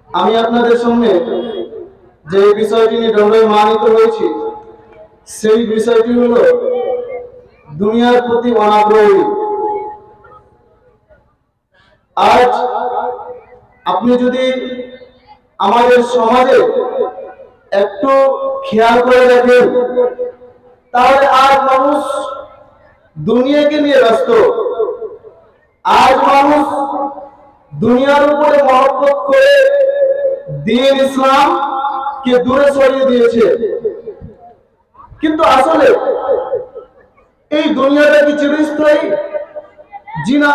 আমি আপনাদের সামনে যে বিষয়টি নিয়ে দ্বন্দ্বমানিত হয়েছি সেই বিষয়টি হলো দুনিয়ার প্রতি অনাগ্রহী। আজ আপনি যদি আমাদের সমাজে একটু খেয়াল করে দেখেন তাহলে আজ মানুষ দুনিয়াকে নিয়ে ব্যস্ত। আজ মানুষ দুনিয়ার উপরে মহব্বত করে দ্বীন ইসলাম কে দূরে সরিয়ে দিয়েছে। কিন্তু আসলে এই দুনিয়াটা কি চিরস্থায়ী? জি না,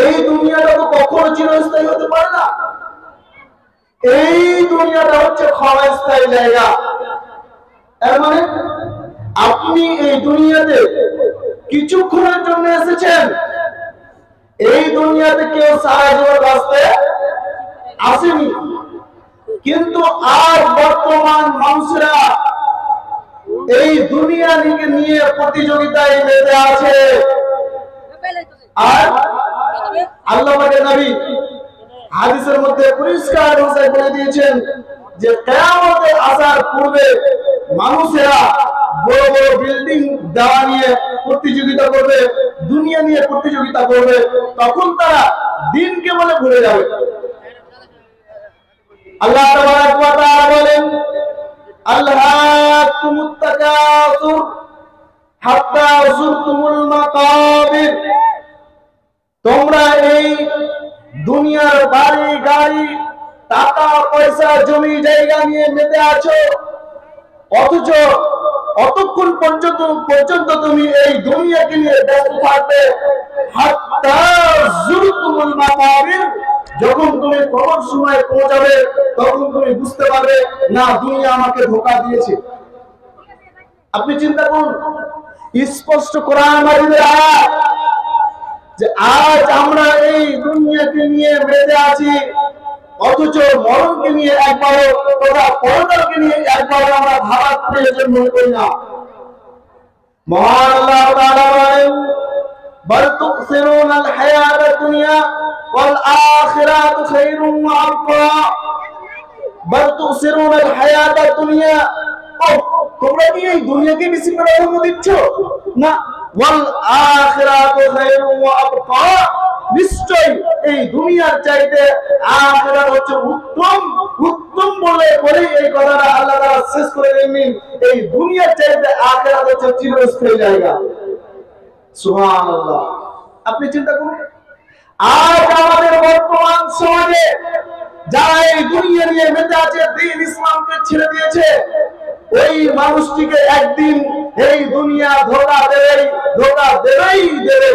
এই দুনিয়াটা তো কখনো চিরস্থায়ী হতে পারে না। এই দুনিয়াটা হচ্ছে ক্ষণস্থায়ী জায়গা। এর মানে আপনি এই দুনিয়াতে কিছুক্ষণের জন্য এসেছেন। এই দুনিয়াতে কেউ সারা জীবন বাঁচতে আসেনি। কিন্তু আজ বর্তমান মানুষরা এই দুনিয়াকে নিয়ে প্রতিযোগিতায় মেতে আছে। আর আল্লাহ পাকের নবী হাদিসের মধ্যে পরিষ্কার ভাষায় বলে দিয়েছেন যে কিয়ামতের আসার পূর্বে মানুষেরা বড় বড় বিল্ডিং দেওয়া নিয়ে প্রতিযোগিতা করবে, দুনিয়া নিয়ে প্রতিযোগিতা করবে, তখন তারা দিনকে বলে ভুলে যাবে। আল্লাহ তাবারাক ওয়া তাআলা বলেন, আল্লাহকুমুত তাকাসুর হাত্তা যুরতুমুল মাকাবির। তোমরা এই দুনিয়ার বাড়ি গাড়ি টাকা পয়সা জমি জায়গা নিয়ে মেতে আছো, অথচ অতক্ষণ পর্যন্ত তুমি এই দুনিয়াকে নিয়ে ব্যস্ত থাকবে হাত্তা যুরতুমুল মাকাবির। যখন তুমি কবর সময় পৌঁছাবে তখন তুমি বুঝতে পারবে না দুনিয়া আমাকে ধোঁকা দিয়েছে। আপনি চিন্তা করুন, স্পষ্ট কোরআন মাজিদের আয়াত যে আজ আমরা এই দুনিয়াকে নিয়ে মেতে আছি, অথচ মরণকে নিয়ে একবারও তথা পরকালকে নিয়ে একবারও আমরা ভাবার প্রয়োজন মনে করি না। মহান আল্লাহ তাআলা বলেন, বাল তুসিরুনাল হায়াতাদ দুনিয়া ওয়াল আখিরাতু খায়রুম ওয়া আবকা। বাল তুসিরুনাল হায়াতাদ দুনিয়া, তোমরা কি এই দুনিয়াকে বেশি প্রাধান্য দিচ্ছ? না, ওয়াল আখিরাতু খায়রুম ওয়া আবকা, নিশ্চয়ই এই দুনিয়ার চাইতে আখিরাত হচ্ছে উত্তম। উত্তম বলে এই কথাটা আল্লাহ তাআলা শেষ করে দেননি। এই দুনিয়ার চাইতে আখিরাত হচ্ছে চিরস্থায়ী জায়গা। সুবহানাল্লাহ। আপনি চিন্তা করুন, আজ আমাদের বর্তমান সমাজে যারা এই দুনিয়া নিয়ে মেতে আছে, দ্বীন ইসলামকে ছেড়ে দিয়েছে, ওই মানুষটিকে একদিন এই দুনিয়া ধোঁকা দেবেই দেবে।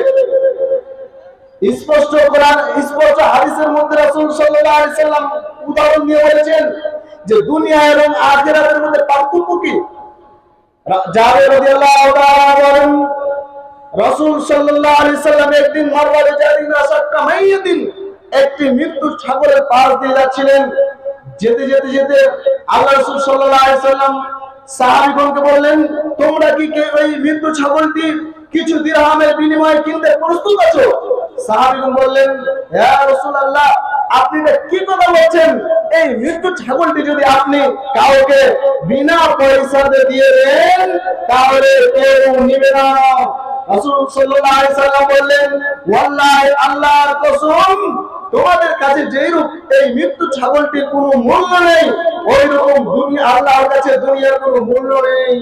স্পষ্ট কোরআন স্পষ্ট হাদিসের মধ্যে রাসূল সাল্লাল্লাহু আলাইহি সাল্লাম উদাহরণ দিয়ে বলেছেন যে দুনিয়া এবং আখিরাতের মধ্যে পার্থক্য কি। জাবের রাদিয়াল্লাহু তাআলা বলেন, রাসূল সাল্লাল্লাহু আলাইহি সাল্লাম একদিন মারওয়ারে জাদিন রাসাক্কা মাইয়াতিন, একটি মৃত্যু ছাগলের পাশ দিয়ে যাচ্ছিলেন। যেতে যেতে যেতে আল্লাহ রাসূল সাল্লাল্লাহু আলাইহি সাল্লাম সাহাবীগণকে বললেন, তোমরা কি ওই মৃত্যু ছাগলটি কিছু দিরহামের বিনিময়ে কিনতে প্রস্তুত আছো? সাহাবীগণ বললেন, হে রাসূলুল্লাহ, আপনি কি কথা বলছেন? এই মৃত্যু ছাগলটি যদি আপনি কাউকে বিনা পয়সাতে দিয়ে দেন তাহলে কেউ নিবে না। রাসূল সাল্লাল্লাহু আলাইহি সাল্লাম বললেন, ওয়াল্লাহি আল্লাহর কসম, তোমাদের কাছে যেইরূপ এই মৃত্যু ছাগলটির কোনো মূল্য নেই, ওইরকম দুনিয়া আল্লাহর কাছে দুনিয়ার কোনো মূল্য নেই।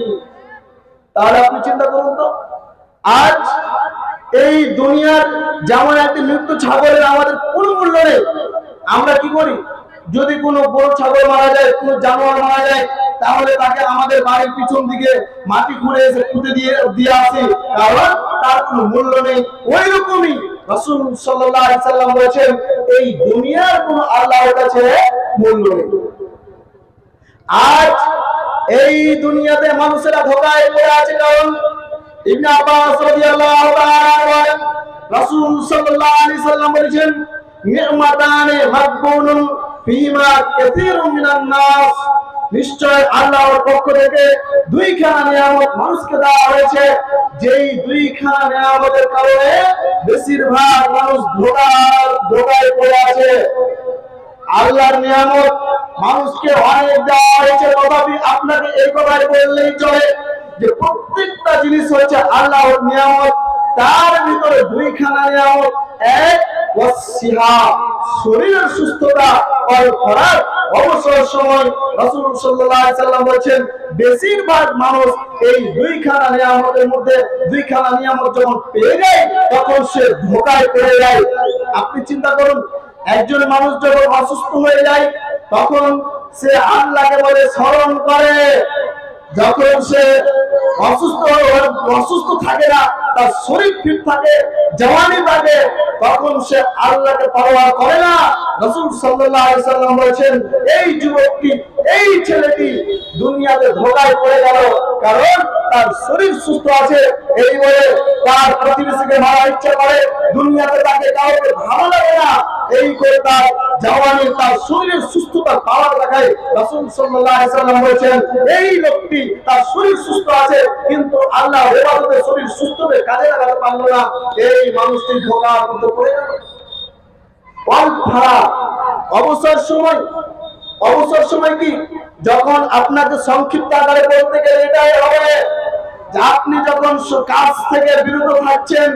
তাহলে আপনি চিন্তা করুন তো, আজ এই দুনিয়ার যেমন একটি মৃত্যু ছাগলের আমাদের কোনো মূল্য নেই, আমরা কি করি? যদি কোনো বড় ছাগল মারা যায়, কোনো জানোয়ার মারা যায়, তাহলে তাকে আমাদের বাড়ির পিছন দিকে মাটি খুঁড়ে এসে পুঁতে দিয়ে আসি, কারণ তার কোনো মূল্য নেই। ওই রকমই রাসূল সাল্লাল্লাহু আলাইহি সাল্লাম বলেছেন, এই দুনিয়ার কোনো আল্লাহর কাছে মূল্য নেই। আজ এই দুনিয়াতে মানুষেরা ধোঁকায় পড়ে আছে, কারণ ইবনে আব্বাস রাদিয়াল্লাহু তাআলা বলেন, রাসূল সাল্লাল্লাহু আলাইহি সাল্লাম বলেছেন, নি'মাতানে মাকবুনুন ফীমা কাসীরুম মিনান নাস, নিশ্চয় আল্লাহর পক্ষ থেকে দুইখানা নিয়ামত মানুষকে দেওয়া হয়েছে, যেই দুইখানা নিয়ামতের কারণে বেশিরভাগ মানুষ ধোঁকায় পড়ে আছে। আল্লাহর নিয়ামত মানুষকে অনেক দেওয়া হয়েছে, তথাপি আপনাকে এই কথাই বললেই চলে যে প্রত্যেকটা জিনিস হচ্ছে আল্লাহর নিয়ামত। তার ভিতরে দুইখানা নিয়ামত, এক ওয়াসিহা শরীরের সুস্থতা, আর খরার অবসর সময় রাসূল সাল্লাল্লাহু আলাইহি সাল্লাম বলেছেন বেশিরভাগ মানুষ এই দুইখানা নিয়ামতের মধ্যে দুইখানা নিয়ামত যখন পেয়ে যায় তখন সে ধোঁকায় পড়ে যায়। আপনি চিন্তা করুন, একজন মানুষ যখন অসুস্থ হয়ে যায় তখন সে আল্লাহকে বলে স্মরণ করে, যখন সে অসুস্থ থাকে না, তার শরীর ফিট থাকে, জওয়ানি থাকে, তখন সে আল্লাহকে পরোয়া করে না। রাসূল সাল্লাল্লাহু আলাইহি সাল্লাম বলেছেন এই যুবকটি, এই ছেলেটি দুনিয়াতে ধোঁকায় পড়ে গেল, কারণ তার শরীর সুস্থ আছে এই বলে তার প্রতিবেশীকে মারার ইচ্ছা করে, দুনিয়াতে তাকে কাউকে ভালো লাগে না এই করে তার জওয়ানি, তার শরীরের সুস্থতার পাওয়ার দেখায়। রাসূল সাল্লাল্লাহু আলাইহি সাল্লাম বলেছেন এই লোকটি তার শরীর সুস্থ আছে কিন্তু আল্লাহর ইবাদতে শরীর সুস্থকে কাজে লাগাতে পারলো না, এই মানুষটি ধোঁকার মধ্যে পড়ে গেল। অবসর সময় কি, যখন আপনাকে সংক্ষিপ্ত আকারে বলতে গেলে এটাই হবে যে আপনি যখন কাজ থেকে বিরত থাকছেন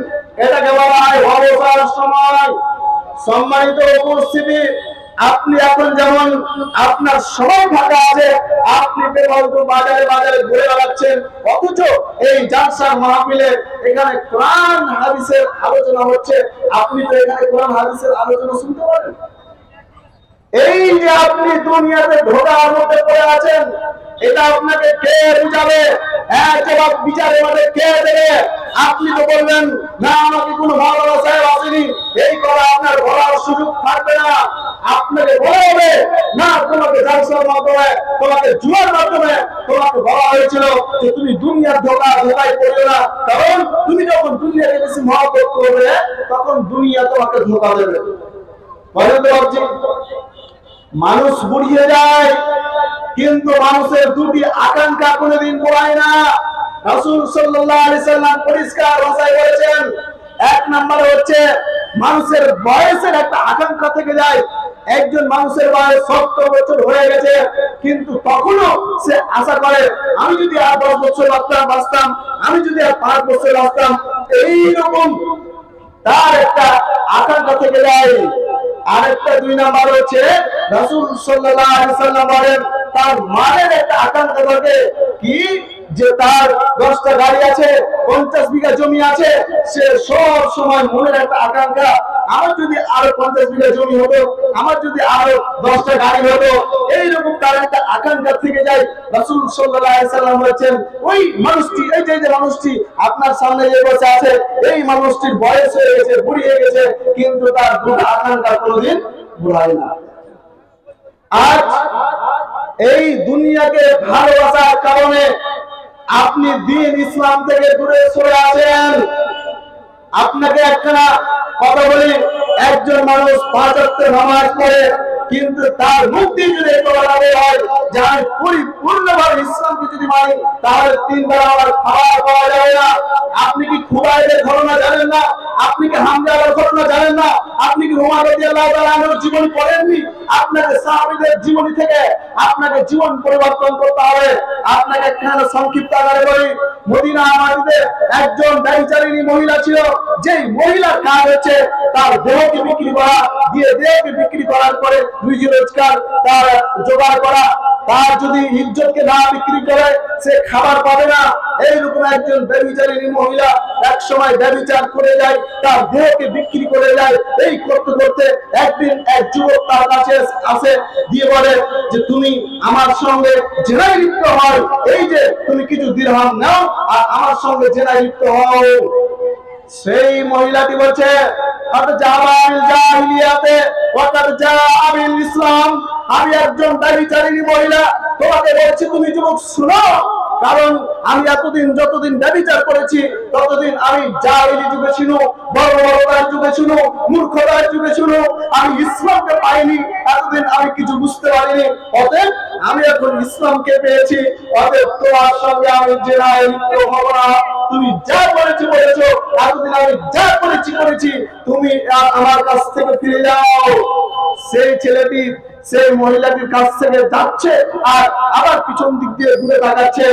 এটাকে বলা হয় অবসর সময়। সম্মানিত উপস্থিতি, আপনি এখন যেমন আপনার সময় ফাঁকা আছে, আপনি বেফালতু বাজারে বাজারে ঘুরে বেড়াচ্ছেন, অথচ এই জালসার মাহফিলে এখানে কোরআন হাদিসের আলোচনা হচ্ছে, আপনি তো এখানে কোরআন হাদিসের আলোচনা শুনতে পারেন। এই যে আপনি দুনিয়াতে ধোঁকার মধ্যে পড়ে আছেন, এটা আপনাকে কে বুঝাবে? জবাব বিচারের মাঠে কে দেবে? আপনি তো বলবেন না আমাকে কোনো মাওলানা সাহেব আসেনি, এই কথা আপনার বলার সুযোগ থাকবে না। আপনাকে বলা হবে না তোমাকে জালসার মাধ্যমে, তোমাকে জুয়ার মাধ্যমে তোমাকে বলা হয়েছিল যে তুমি দুনিয়ার ধোঁকায় পড়িও না, কারণ তুমি যখন দুনিয়াকে বেশি মহব্বত করবে তখন দুনিয়া তোমাকে ধোঁকা দেবে। মানুষ বুড়িয়ে যায় কিন্তু মানুষের দুটি আকাঙ্ক্ষা কোনোদিন পড়ায় না। রাসূল সাল্লাল্লাহু আলাইহি সাল্লাম পরিষ্কার ভাষায় বলেছেন, এক নম্বরে হচ্ছে মানুষের বয়সের একটা আকাঙ্ক্ষা থেকে যায়। একজন মানুষের বয়স 70 বছর হয়ে গেছে কিন্তু তখনও সে আশা করে আমি যদি আর 10 বছর বাঁচতাম, আমি যদি আর 5 বছর বাঁচতাম, এইরকম তার একটা আকাঙ্ক্ষা থেকে যায়। আরেকটা 2 নাম্বার হচ্ছে রাসূল সাল্লাল্লাহু আলাইহি সাল্লাম বলেন তার মানের একটা আকাঙ্ক্ষা থাকে কি, যে তার 10টা গাড়ি আছে, 50 বিঘা জমি আছে, সে সব সময় মনের একটা আকাঙ্ক্ষা আমার যদি আরো 50 বিঘা জমি হতো, আমার যদি আরো 10টা গাড়ি হতো, এইরকম তার একটা আকাঙ্ক্ষা থেকে যায়। রাসূল সাল্লাল্লাহু আলাইহি সাল্লাম বলেছেন ওই মানুষটি, এই যে মানুষটি আপনার সামনে যে বসে আছে, এই মানুষটির বয়স হয়ে গেছে, বুড়ি হয়ে গেছে, কিন্তু তার দুটো আকাঙ্ক্ষা কোনোদিন বুড়ায় না। আজ এই দুনিয়াকে ভালোবাসার কারণে আপনি দ্বীন ইসলাম থেকে দূরে সরে আছেন। আপনাকে একখানা কথা বলি, একজন মানুষ 5 ওয়াক্ত নামাজ পড়ে কিন্তু তার মুক্তি যদি বলাতে হয় যে আমি পরিপূর্ণভাবে ইসলামকে যদি মানি তাহলে 3 বেলা আমার খাবার পাওয়া যাবে না। আপনি কি খুবাইবের ঘটনা জানেন না? আপনি কি হামজার ঘটনা জানেন না? আপনি কি ওমর রাদিয়াল্লাহু তাআলা আনহুর জীবন পড়েননি? আপনাকে সাহাবীদের জীবনী থেকে আপনাকে জীবন পরিবর্তন করতে হবে। আপনাকে একখানা সংক্ষিপ্ত আকারে বলি, মদিনা মাটিতে একজন ব্যভিচারিণী মহিলা ছিল, যেই মহিলার কাজ হচ্ছে তার দেহকে বিক্রি করা, দিয়ে দেহকে বিক্রি করার পরে রুজি রোজগার তার জোগাড় করা। তার যদি ইজ্জতকে না বিক্রি করে সে খাবার পাবে না। এইরকম একজন ব্যভিচারিণী মহিলা এক সময় ব্যভিচার করে যায়, তার দেহকে বিক্রি করে যায়। এই করতে করতে একদিন এক যুবক তার কাছে আসে, দিয়ে বলে যে তুমি আমার সঙ্গে জেনায় লিপ্ত হও, এই যে তুমি কিছু দিরহাম নাও আর আমার সঙ্গে জেনায় লিপ্ত হও। সেই মহিলাটি বলছে ইসলাম, আমি একজন ব্যভিচারিণী মহিলা, তোমাকে বলছি তুমি যুবক শুনো, কারণ আমি যতদিন ব্যভিচার করেছি ততদিন আমি জাহেলি যুগে ছিল, বর্বরতার যুগে ছিল, মূর্খতার যুগে ছিল, আমি ইসলামকে পাইনি, এতদিন আমি কিছু বুঝতে পারিনি। অতএব আমি এখন ইসলামকে পেয়েছি, অতএব তোমার সঙ্গে আমি জেনায় লিপ্ত হব না। তুমি যা বলেছো এতদিন আমি যা করেছি, তুমি আমার কাছ থেকে ফিরে যাও। সেই ছেলেটি সেই মহিলাটির কাছ থেকে যাচ্ছে আর আবার পিছন দিক দিয়ে ঘুরে তাকাচ্ছে।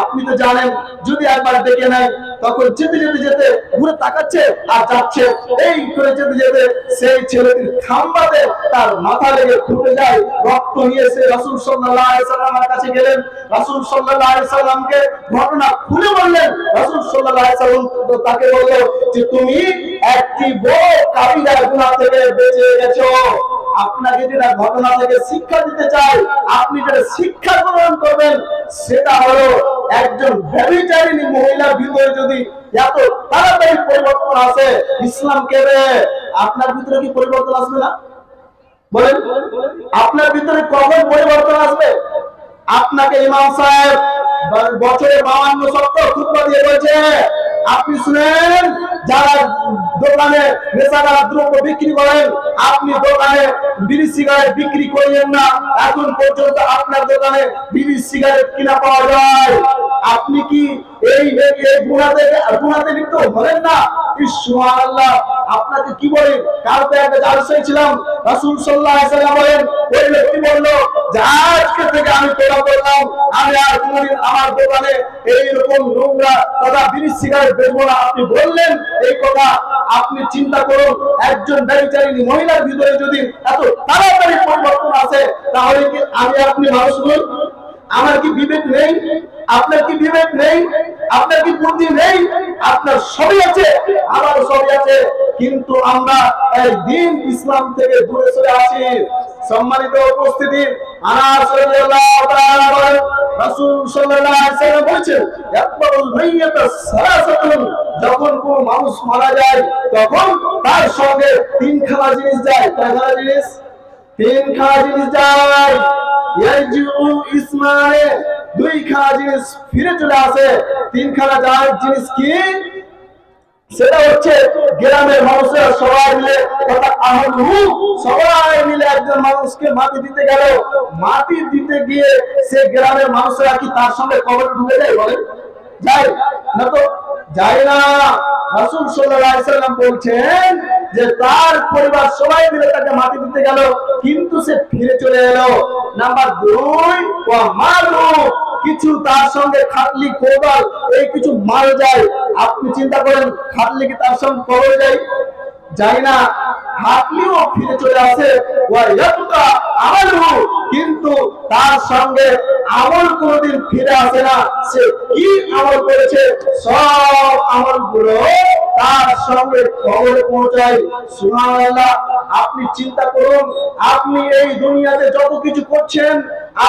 আপনি তো জানেন যদি একবার দেখে নেয় তখন যেতে যেতে যেতে ঘুরে তাকাচ্ছে আর যাচ্ছে। এই করে যেতে যেতে সেই ছেলেটির খাম্বাতে তার মাথা লেগে ফুটে যায়, রক্ত নিয়ে সে রাসূল সাল্লাল্লাহু আলাইহি সাল্লামের কাছে গেলেন। রাসূল সাল্লাল্লাহু আলাইহি সাল্লামকে ঘটনা খুলে বললেন। রাসূল সাল্লাল্লাহু আলাইহি সাল্লাম তাকে বলল যে তুমি একটি বড় কাবিরা গুনাহ থেকে বেঁচে গেছো। আপনাকে যেটা ঘটনা থেকে শিক্ষা দিতে চাই, আপনি যেটা শিক্ষা গ্রহণ করবেন সেটা হলো একজন ব্যভিচারিণী মহিলার ভিতরে যদি এত তাড়াতাড়ি পরিবর্তন আসে ইসলাম কেবে, আপনার ভিতরে কি পরিবর্তন আসবে না? বলেন আপনার ভিতরে কখন পরিবর্তন আসবে? আপনাকে ইমাম সাহেব বছরে 52-70 খুতবা দিয়ে বলছে আপনি শুনেন, যারা দোকানে নেশাদার দ্রব্য বিক্রি করেন আপনি দোকানে বিড়ি সিগারেট বিক্রি করেন না। এখন পর্যন্ত আপনার দোকানে বিড়ি সিগারেট কিনা পাওয়া যায়। আপনি কি এই গুনাতে লিপ্ত হলেন না? সুবহানাল্লাহ। আপনাকে কি বলি, কালকে একটা জালসায় ছিলাম, রাসূল সাল্লাল্লাহু আলাইহি সাল্লাম বলেন, ওই ব্যক্তি বলল যে আজকে থেকে আমি তওবা করলাম, আমি আর কোনদিন আমার দোকানে এইরকম নোংরা তথা বিড়ি সিগারেট বেচবো না। আপনি বললেন এই কথা। আপনি চিন্তা করুন, একজন ব্যভিচারিণী মহিলার ভিতরে যদি এত তাড়াতাড়ি পরিবর্তন আসে তাহলে কি আমি আপনি মানুষ নই? আমার কি বিবেক নেই? আপনার কি বিবেক নেই? আপনার কি বুদ্ধি নেই? আপনার সবই আছে, আমারও সবই আছে, কিন্তু আমরা এই দিন ইসলাম থেকে দূরে সরে আসি। সম্মানিত উপস্থিতি, আনাস রাদিয়াল্লাহু তাআলা বলেন রাসূল সাল্লাল্লাহু আলাইহি ওয়াসাল্লাম বলেছেন ইয়াকবারুল মাইয়াতা সালাসাতুন, যখন কোন মানুষ মারা যায় তখন তার সঙ্গে তিনখানা জিনিস যায়। কয়খানা জিনিস? তিনখানা জিনিস যায়। ইয়ারজিউ ইসমানে, দুইখানা জিনিস ফিরে চলে আসে। তিনখানা জিনিস কি? সেটা হচ্ছে গ্রামের মানুষের সবাই মিলে তথা আহলু সবাই মিলে একজন মানুষকে মাটি দিতে গেল, মাটি দিতে গিয়ে সে গ্রামের মানুষরা কি তার সঙ্গে কবরে ঢুকে যায়? বলেন যায় না? তো যায় না। রাসূল সাল্লাল্লাহু আলাইহি সাল্লাম বলছেন যে তার পরিবার সবাই মিলে তাকে মাটি দিতে গেল কিন্তু সে ফিরে চলে এলো। নাম্বার 2, ওয়া মালু, কিছু তার সঙ্গে খাটলি কোদাল এই কিছু মাল যায়। আপনি চিন্তা করেন খাটলি কি তার সঙ্গে কবরে যায়? যায় না। খাটলিও ফিরে চলে আসে। ওয়া ইয়াতুকা আমালু, কিন্তু তার সঙ্গে আমল কোনদিন ফিরে আসে না। সে কি আমল করেছে সব আমলগুলো তার সঙ্গে কবরে পৌঁছায়। সুবহানাল্লাহ। আপনি চিন্তা করুন, আপনি এই দুনিয়াতে যত কিছু করছেন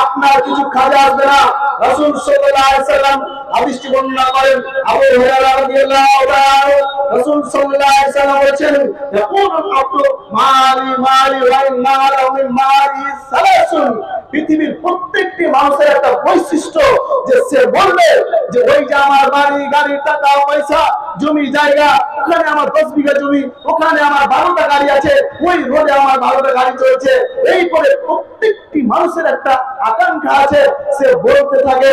আপনার কিছু কাজে আসবে না। রাসূল সাল্লাল্লাহু আলাইহি সাল্লাম হাদিসটি বর্ণনা করেন, আবু হুরায়রা রাদিয়াল্লাহু তাআলা, রাসূল সাল্লাল্লাহু আলাইহি সাল্লাম বলেছেন ইয়াকুলুল আব্দু মালি মালি ওয়া ইন্নালা মিন মালি সালাসুন, পৃথিবীর প্রত্যেকটি মানুষের একটা বৈশিষ্ট্য যে সে বলবে যে ওই যে আমার বাড়ি গাড়ি টাকা পয়সা জমি জায়গা, ওখানে আমার 10 বিঘা জমি, ওখানে আমার 12টা গাড়ি আছে, ওই রোডে আমার 12টা গাড়ি চলছে। এই করে প্রত্যেকটি মানুষের একটা আকাঙ্ক্ষা আছে, সে বলতে থাকে।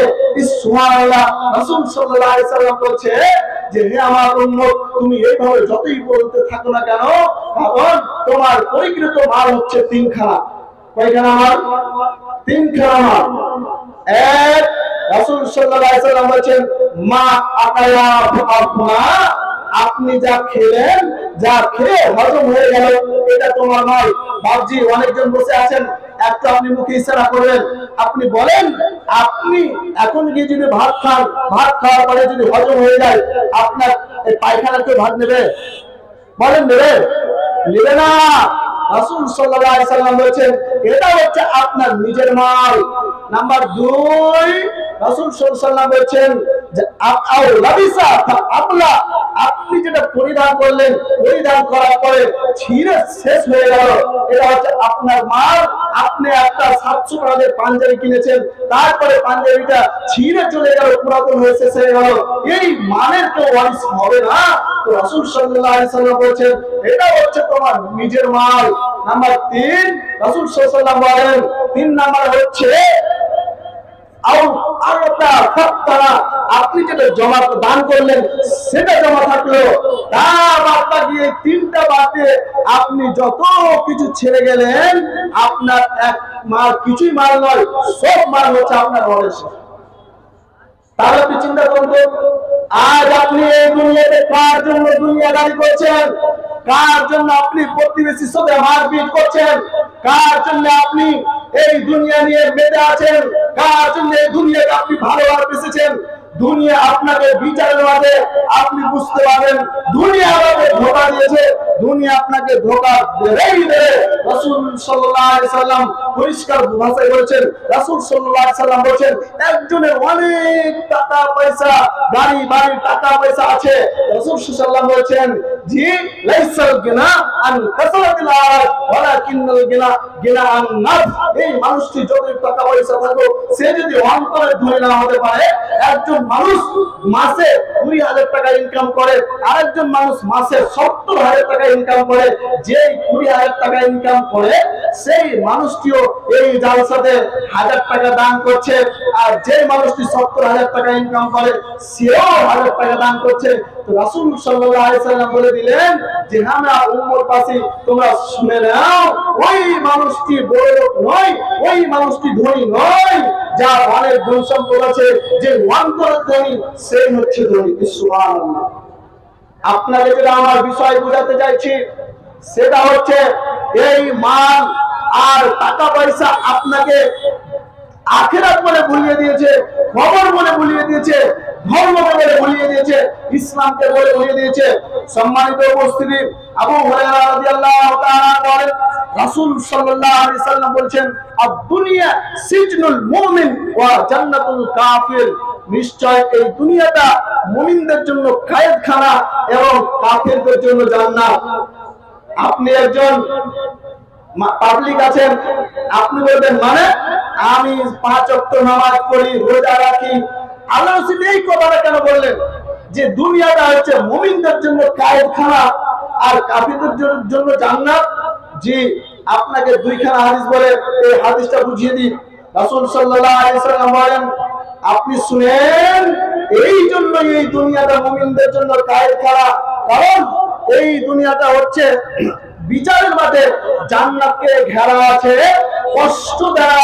সুবহানাল্লাহ। রাসূল সাল্লাল্লাহু আলাইহি সাল্লাম বলছে যে হে আমার উম্মত, তুমি এইভাবে যতই বলতে থাকো না কেন, কারণ তোমার পরিকৃত মাল হচ্ছে তিনখানা। কয়খানা মাল? তিনখানা মাল। এক, রাসূল সাল্লাল্লাহু আলাইহি সাল্লাম বলেছেন মা আকায়া ফাকুনা, আপনি যা খেলেন, যা খেয়ে হজম হয়ে গেল এটা তোমার মাল। বাবজি অনেকজন বসে আছেন, একটা আপনি মুখে ইশারা করবেন, আপনি বলেন আপনি এখন গিয়ে যদি ভাত খান, ভাত খাওয়ার পরে যদি হজম হয়ে যায় আপনার এই পায়খানা কেউ ভাত নেবে? বলেন নেবে? নেবে না। রাসূল সাল্লাল্লাহু আলাইহি সাল্লাম বলেছেন এটা হচ্ছে আপনার নিজের মাল। নাম্বার 2, রাসূল সাল্লাল্লাহু আলাইহি সাল্লাম বলেছেন যে আও লাবিসা আপলা, আপনি যেটা পরিধান করলেন পরিধান করার পরে ছিঁড়ে শেষ হয়ে গেল, এটা হচ্ছে আপনার মাল। আপনি একটা 700 টাকার পাঞ্জাবি কিনেছেন, তারপরে পাঞ্জাবিটা ছিঁড়ে চলে গেল, পুরাতন হয়ে শেষ হয়ে গেল, এই মানের তো ওয়ারিস হবে না। তো রাসূল সাল্লাল্লাহু আলাইহি সাল্লাম বলেছেন এটা হচ্ছে তোমার নিজের মাল। নাম্বার 3, রাসূল সাল্লাল্লাহু আলাইহি সাল্লাম বলেন 3 নাম্বার হচ্ছে আপনি যেটা জমা দান করলেন সেটা জমা থাকলো, তার বাদ বাকি এই 3টা বাদে আপনি যত কিছু ছেড়ে গেলেন, আপনার এক মাল কিছুই মাল নয়, সব মাল হচ্ছে আপনার ওয়ারিশ। তাহলে আপনি চিন্তা করুন, আজ আপনি এই দুনিয়াতে কার জন্য দুনিয়াদারি করছেন? কার জন্য আপনি প্রতিবেশীর সাথে মারপিট করছেন? কার জন্য আপনি এই দুনিয়া নিয়ে বেঁধে আছেন? কার জন্য এই দুনিয়াকে আপনি ভালোবাসেছেন? দুনিয়া আপনাকে বিচারের মাঝে আপনি বুঝতে পারবেন দুনিয়া আপনাকে ধোঁকা দিয়েছে, দুনিয়া আপনাকে ধোঁকা দেবেই দেবে। রাসূল সাল্লাল্লাহু আলাইহি সাল্লাম পরিষ্কার ভাষায় বলেছেন, রাসূল সাল্লাল্লাহু আলাইহি সাল্লাম বলেছেন, একজনের অনেক টাকা পয়সা, গাড়ি বাড়ি টাকা পয়সা আছে, রাসূল সাল্লাল্লাহু আলাইহি সাল্লাম বলেছেন জি লাইসাল গিনা আন কাসরাতিল আরাদ ওয়ালাকিনাল গিনা গিনা আন নাফস। এই মানুষটি যদি টাকা পয়সা থাকে, সে যদি অন্তরে ধনী না হতে পারে, একজন মানুষ মাসে 20,000 টাকা ইনকাম করে, আরেকজন মানুষ মাসে 70,000 টাকা ইনকাম করে, যে 20,000 টাকা ইনকাম করে সেই মানুষটিও এই জালসাতে 1000 টাকা দান করছে, আর যে মানুষটি 70,000 টাকা ইনকাম করে সেও 1000 টাকা দান করছে। তো রাসূল সাল্লাল্লাহু আলাইহি সাল্লাম বলে দিলেন যে আমরা উম্মত পাশে তোমরা শুনে নাও, ওই মানুষটি বড় লোক নয়, ওই মানুষটি ধনী নয়, যার অনেক ধন সম্পদ আছে, যে অন্তরের ধনী সেই হচ্ছে ধনী। সুবহানাল্লাহ। আপনাকে যেটা আমার বিষয় বোঝাতে চাইছি সেটা হচ্ছে এই মাল আর টাকা পয়সা আপনাকে আখিরাত বলে ভুলিয়ে দিয়েছে, খবর বলে ভুলিয়ে দিয়েছে, ধর্ম বলে ভুলিয়ে দিয়েছে, ইসলামকে বলে ভুলিয়ে দিয়েছে। সম্মানিত উপস্থিতি, আবু হুরায়রা রাদিয়াল্লাহু তাআলা বলেন, রাসূল সাল্লাল্লাহু আলাইহি সাল্লাম বলেছেন, আদ-দুনিয়া সিজনুল মুমিন ওয়া জান্নাতুল কাফির। নিশ্চয় এই দুনিয়াটা মুমিনদের জন্য কায়েদখানা এবং কাফিরদের জন্য জান্নাত। আপনি একজন পাবলিক আছেন, আপনি বলবেন মানে আমি 5 ওয়াক্ত নামাজ পড়ি, রোজা রাখি, আল্লাহ রাসূল এই কথাটা কেন বললেন যে দুনিয়াটা হচ্ছে মুমিনদের জন্য কায়েদখানা আর কাফিরদের জন্য জান্নাত? জি, আপনাকে 2খানা হাদিস বলে এই হাদিসটা বুঝিয়ে দিই। রাসূল সাল্লাল্লাহু আলাইহি সাল্লাম বলেন, আপনি শুনেন, এই জন্য এই দুনিয়াটা মুমিনদের জন্য কায়েদখানা, কারণ এই দুনিয়াটা হচ্ছে বিচারের মাঠে জান্নাতকে ঘেরা আছে কষ্ট দ্বারা।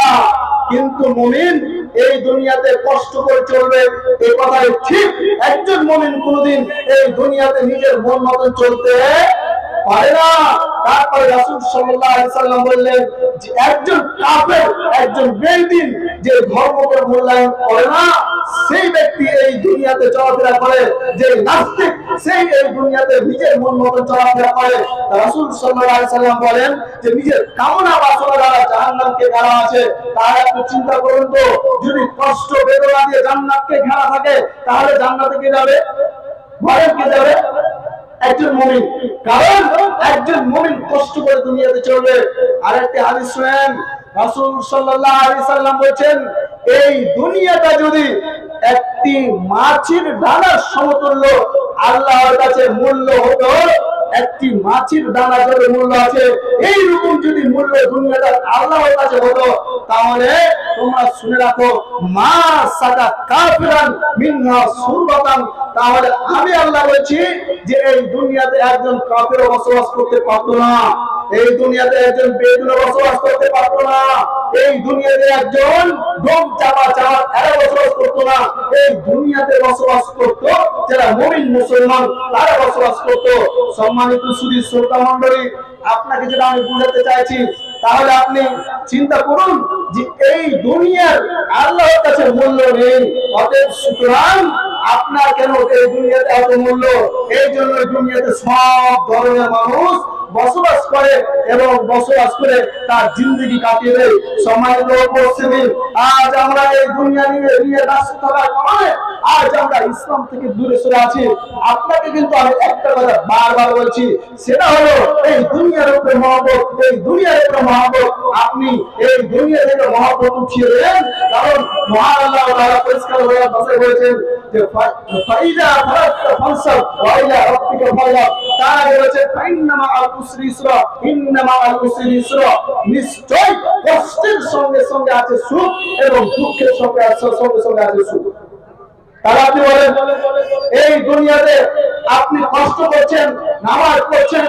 কিন্তু মুমিন এই দুনিয়াতে কষ্ট করে চলবে, এই কথাই ঠিক। একজন মুমিন কোনদিন এই দুনিয়াতে নিজের মন মতন চলতে পারে না। তারপরে রাসূল সাল্লাল্লাহু আলাইহি সাল্লাম বললেন যে একজন কাফের, একজন বেঈমান যে ধর্মকে মূল্যায়ন করে না, সেই ব্যক্তি এই দুনিয়াতে চলাফেরা করে, যে নাস্তিক সেই এই দুনিয়াতে নিজের মন মতো চলাফেরা করে। রাসূল সাল্লাল্লাহু আলাইহি সাল্লাম বলেন যে নিজের কামনা বাসনা দ্বারা জাহান্নামকে ঘেরা আছে। তাহলে আপনি চিন্তা করুন তো, যদি কষ্ট বেদনা দিয়ে জান্নাতকে ঘেরা থাকে, তাহলে জান্নাতে কে যাবে? বলেন কে যাবে? একজন মুমিন। কারণ একজন মুমিন কষ্ট করে দুনিয়াতে চলবে। আরেকটি হাদিস শুনেন, রাসূল সাল্লাল্লাহু আলাইহি সাল্লাম বলেন, এই দুনিয়াটা যদি একটি মাছির ডানার সমতুল্য আল্লাহর কাছে মূল্য হতো, একটি মাছির দানা যত মূল্য আছে, এই রকম যদি মূল্য দুনিয়াটা আল্লাহর কাছে হতো, তাহলে তোমরা শুনে রাখো, মা সাকা কাফিরান মিনহা সুরবাতান। তাহলে আমি আল্লাহ বলছি যে এই দুনিয়াতে একজন কাফিরও বসবাস করতে পারতো না, এই দুনিয়াতে একজন বেঈমানও বসবাস করতে পারতো না, এই দুনিয়াতে একজন ডোম চাপা চাপা এরা বসবাস করতো না। এই দুনিয়াতে বসবাস করতো যারা মুমিন মুসলমান, তারা বসবাস করতো। সম্মানিত সুধী শ্রোতা মণ্ডলী, আপনাকে যেটা আমি বুঝাতে চাইছি, তাহলে আপনি চিন্তা করুন যে এই দুনিয়ার আল্লাহর কাছে মূল্য নেই, অতএব সুতরাং আপনার কেন এই দুনিয়াতে এত মূল্য? এই জন্য দুনিয়াতে সব ধরনের মানুষ বসবাস করে এবং বসবাস করে তার জিন্দগি কাটিয়ে দেয়। সম্মানিত উপস্থিতি, আজ আমরা এই দুনিয়া নিয়ে ব্যস্ত থাকার কারণে আজ আমরা ইসলাম থেকে দূরে সরে আছি। আপনাকে কিন্তু আমি একটা কথা বারবার বলছি, সেটা হলো এই দুনিয়ার উপরে মহব্বত, এই দুনিয়ার উপরে মহব্বত। আপনি এই দুনিয়া থেকে মহব্বত উঠিয়ে দেন, কারণ মহান আল্লাহ তাআলা পরিষ্কার হয়ে ভাষায় বলেছেন যে ফাইদা ফারাগতা ফানসাব ওয়া ইলা রাব্বিকা ফারগাব। তারা বলেছে ফাইন্নামা আল উসরি ইসরা, ইন্নামা আল উসরি ইসরা। নিশ্চয় কষ্টের সঙ্গে সঙ্গে আছে সুখ এবং দুঃখের সঙ্গে আছে সুখ। তাহলে আপনি বলেন, এই দুনিয়াতে আপনি কষ্ট করছেন, নামাজ পড়ছেন,